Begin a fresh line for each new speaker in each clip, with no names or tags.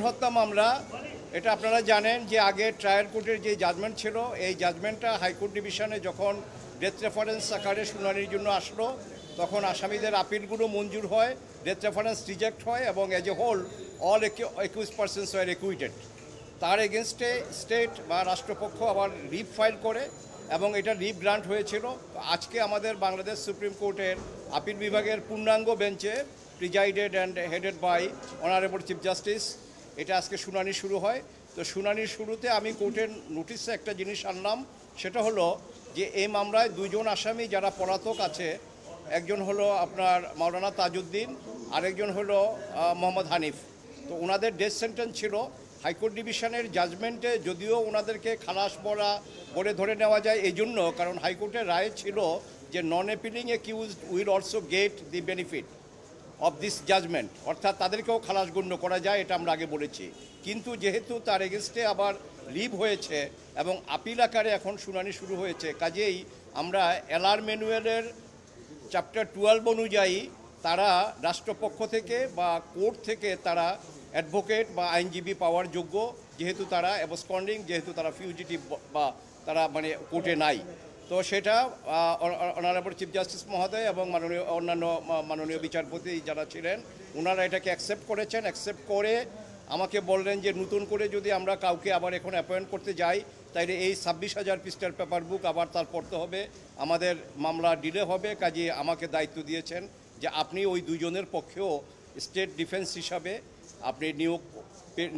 হত্যা মামলা এটা আপনারা জানেন যে আগে ট্রায়াল কোর্টের যে জাজমেন্ট ছিল এই জাজমেন্টটা হাইকোর্ট ডিভিশনে যখন ডেথ রেফারেন্স আকারে শুনানির জন্য আসলো তখন আসামিদের আপিলগুলো মঞ্জুর হয়, ডেথ রেফারেন্স রিজেক্ট হয় এবং as a whole all accused persons were acquitted. তার এগেনস্টে স্টেট বা রাষ্ট্রপক্ষ আবার রিপ ফাইল করে এবং এটা রিপ গ্রান্ট হয়েছিল। আজকে আমাদের বাংলাদেশ সুপ্রিম কোর্টের আপিল বিভাগের পূর্ণাঙ্গ বেঞ্চে presided and headed by honourable chief justice এটা আজকে শুনানি শুরু হয়। তো শুনানির শুরুতে আমি কোর্টের নোটিশে একটা জিনিস আনলাম, সেটা হলো যে এই মামলায় দুইজন আসামি যারা পলাতক আছে, একজন হলো আপনার মাওলানা তাজউদ্দিন, আরেকজন হলো মোহাম্মদ হানিফ। তো ওনাদের ডেথ সেন্টেন্স ছিল। হাইকোর্ট ডিভিশনের জাজমেন্টে যদিও ওনাদেরকে খালাস বলে ধরে নেওয়া যায় এই জন্য, কারণ হাইকোর্টের রায় ছিল যে non appealing accused will also get the benefit of this judgment, অর্থাৎ তাদেরকেও খালাস গণ্য করা যায়, এটা আমরা আগে বলেছি। কিন্তু যেহেতু তার এগেনস্টে আবার লিভ হয়েছে এবং আপিল আকারে এখন শুনানি শুরু হয়েছে, কাজেই আমরা এলআর ম্যানুয়ালের চ্যাপ্টার 12 অনুযায়ী তারা রাষ্ট্রপক্ষ থেকে বা কোর্ট থেকে তারা অ্যাডভোকেট বা আইনজীবী পাওয়ার যোগ্য, যেহেতু তারা অ্যাবসকন্ডিং, যেহেতু তারা ফিউজিটিভ বা তারা মানে কোর্টে নাই। তো সেটা অনারেবল চিফ জাস্টিস মহোদয় এবং অন্যান্য মাননীয় বিচারপতি যারা ছিলেন ওনারা এটাকে অ্যাকসেপ্ট করেছেন। অ্যাকসেপ্ট করে আমাকে বললেন যে নতুন করে যদি আমরা কাউকে আবার এখন অ্যাপয়েন্ট করতে যাই তাইলে এই 26,000 পৃষ্ঠার পেপার বুক আবার তার পড়তে হবে, আমাদের মামলা ডিলে হবে। কাজে আমাকে দায়িত্ব দিয়েছেন যে আপনি ওই দুজনের পক্ষেও স্টেট ডিফেন্স হিসাবে আপনি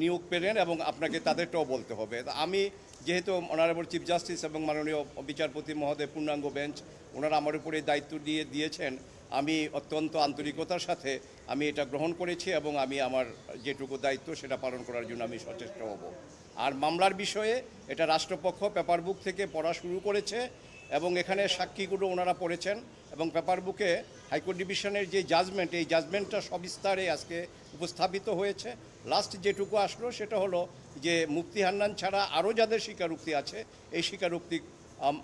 নিয়োগ পেলেন এবং আপনাকে তাদেরটাও বলতে হবে। আমি যেহেতু অনারেবল চিফ জাস্টিস এবং মাননীয় বিচারপতি মহোদয় পূর্ণাঙ্গ বেঞ্চ ওনারা আমার উপরে দায়িত্ব দিয়েছেন, আমি অত্যন্ত আন্তরিকতার সাথে আমি এটা গ্রহণ করেছি এবং আমি আমার যেটুকু দায়িত্ব সেটা পালন করার জন্য আমি সচেষ্ট হব। আর মামলার বিষয়ে এটা রাষ্ট্রপক্ষ পেপার বুক থেকে পড়া শুরু করেছে এবং এখানে সাক্ষীগুলো ওনারা পড়েছেন এবং পেপার বুকে হাইকোর্ট ডিভিশনের যে জাজমেন্ট, এই জাজমেন্টটা সবিস্তারে আজকে উপস্থাপিত হয়েছে। লাস্ট যেটুকু আসলো সেটা হলো যে মুফতি হান্নান ছাড়া আরও যাদের স্বীকারোক্তি আছে, এই স্বীকারোক্তি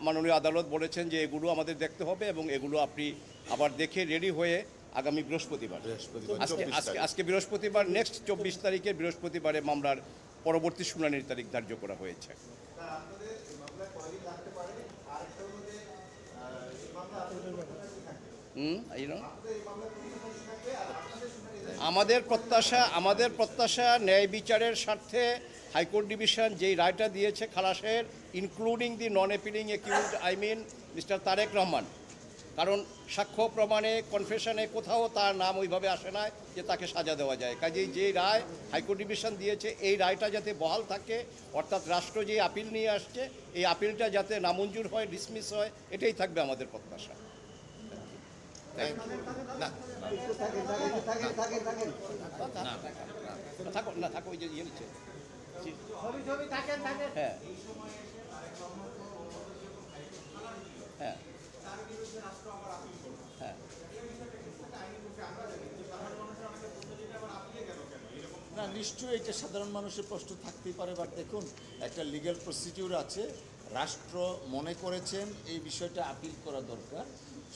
মাননীয় আদালত বলেছেন যে এগুলো আমাদের দেখতে হবে এবং এগুলো আপনি আবার দেখে রেডি হয়ে আগামী বৃহস্পতিবার আজকে বৃহস্পতিবার নেক্সট 24 তারিখের বৃহস্পতিবারে মামলার পরবর্তী শুনানির তারিখ ধার্য করা হয়েছে। আমাদের প্রত্যাশা ন্যায় বিচারের স্বার্থে হাইকোর্ট ডিভিশন যেই রায়টা দিয়েছে খালাসের, including the non appealing accused mister Tarique Rahman, কারণ সাক্ষ্য প্রমাণে কনফেশনে কোথাও তার নাম ওইভাবে আসে না যে তাকে সাজা দেওয়া যায়। কাজেই যে রায় হাইকোর্ট ডিভিশন দিয়েছে এই রায়টা যাতে বহাল থাকে, অর্থাৎ রাষ্ট্র যে আপিল নিয়ে আসছে এই আপিলটা যাতে নামঞ্জুর হয়, ডিসমিস হয়, এটাই থাকবে আমাদের প্রত্যাশা। থাকো ওই যে ইয়ে নিচ্ছে। হ্যাঁ হ্যাঁ হ্যাঁ
না, নিশ্চয়ই এটা সাধারণ মানুষের প্রশ্ন থাকতেই পারে। বাট দেখুন, একটা লিগ্যাল প্রসিডিউর আছে, রাষ্ট্র মনে করেছেন এই বিষয়টা আপিল করা দরকার,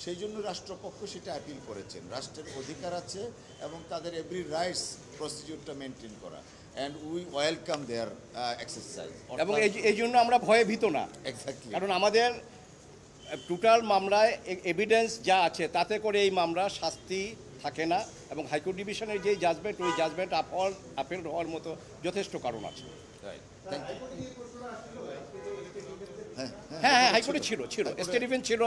সেই জন্য রাষ্ট্রপক্ষ সেটা আপিল করেছেন। রাষ্ট্রের অধিকার আছে এবং তাদের এভরি রাইটস প্রসিডিউরটা মেনটেন করা, and we welcome their exercise.
এবং এই জন্য আমরা ভয়ে ভীত না,
এক্স্যাক্টলি,
কারণ আমাদের টোটাল মামলায় এভিডেন্স যা আছে তাতে করে এই মামলা শাস্তি থাকে না এবং হাইকোর্ট ডিভিশনের যে জাজমেন্ট ওই জাজমেন্ট আপিল হওয়ার মতো যথেষ্ট কারণ আছে। হ্যাঁ হ্যাঁ, হাইকোর্টে ছিল স্টেট ডিফেন্স ছিল,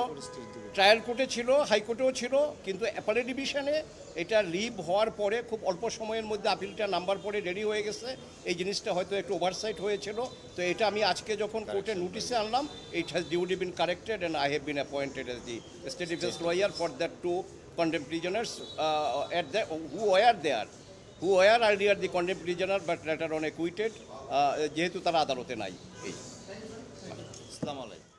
ট্রায়াল কোর্টে ছিল, হাইকোর্টেও ছিল, কিন্তু অ্যাপেলেট ডিভিশনে এটা লিভ হওয়ার পরে খুব অল্প সময়ের মধ্যে আপিলটা নাম্বার পরে রেডি হয়ে গেছে। এই জিনিসটা হয়তো একটু ওভারসাইট হয়েছিল। তো এটা আমি আজকে যখন কোর্টে নোটিশে আনলাম, it has duly been corrected and I have been appointed as the state defence lawyer for that two condemned prisoners who were earlier the condemned prisoner but later on acquitted, যেহেতু তারা আদালতে নাই। এই আসসালামু আলাইকুম।